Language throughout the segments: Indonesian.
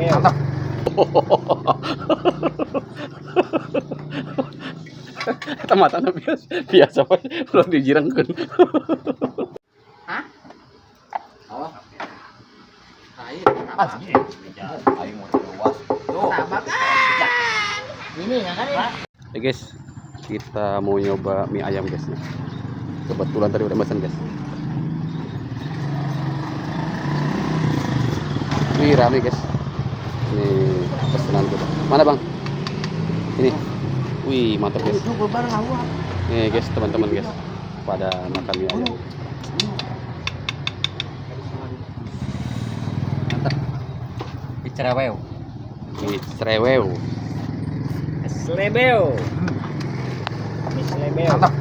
Mantap. Eta matana biasa we, ulah dijirengkeun. Hah? Oh. Air. Aing mau luas. Tabak. Ini yang kan ya. Guys, kita mau nyoba mie ayam guys. Kebetulan tadi udah pesan guys. Wih rame guys. Ini pesanan kita. Mana bang? Ini. Wih mantap guys. Nih guys teman-teman guys. Pada makan mie ayam. Mantap. Dicereweu. Mie cereweu. Slebeo. Mie slebeo. Mantap.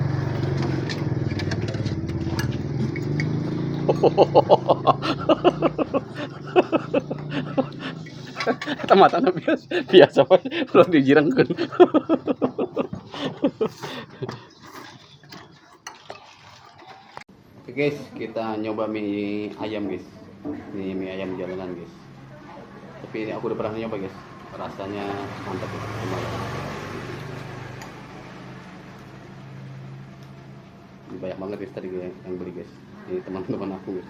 Eta matana biasa we, ulah dijirengkeun. Oke guys, kita nyoba mie ayam guys. Ini mie ayam jalanan guys. Tapi ini aku udah pernah nyoba guys. Rasanya mantap guys. Ini banyak banget guys tadi yang beli guys. Ini teman-teman aku guys.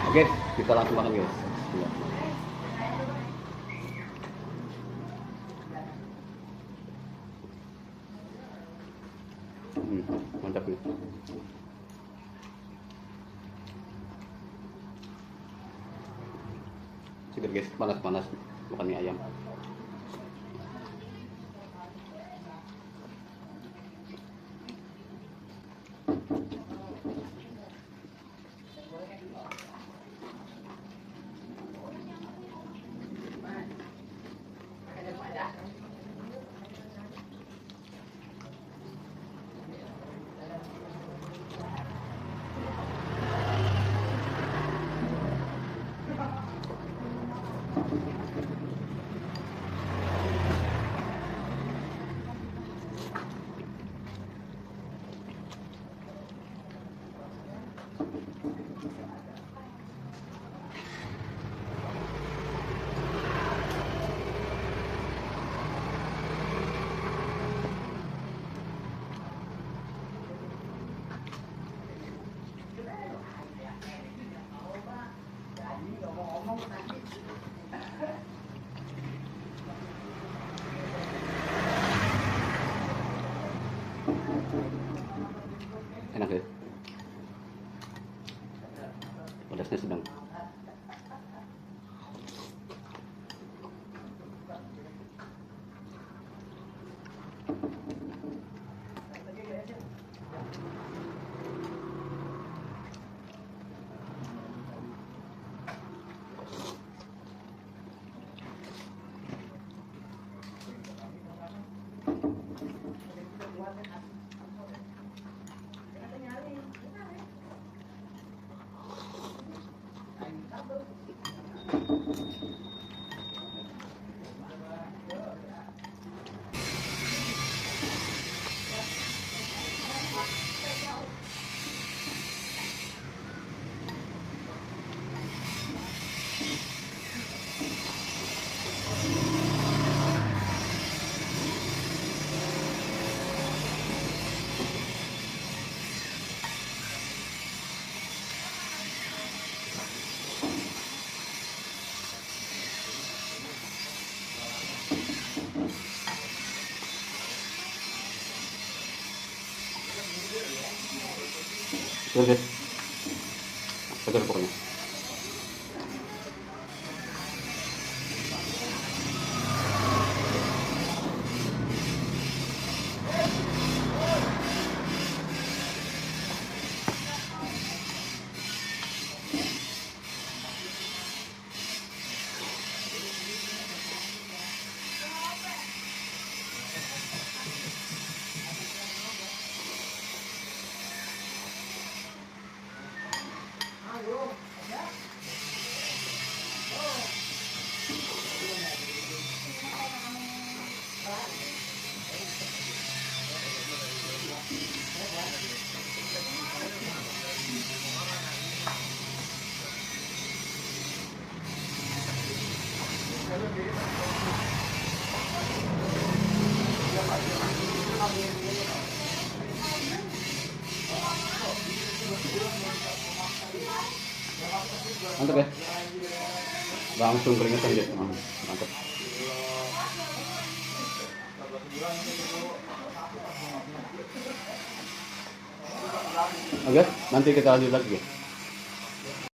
Oke, kita langsung makan guys. Mantap nih. Segar guys, panas-panas makan mie ayam. Enak ya? Pedasnya sedang. Segar guys. Segar pokoknya. Mantap ya. Langsung keringetan dia. Mantap. Oke, nanti kita lanjut lagi.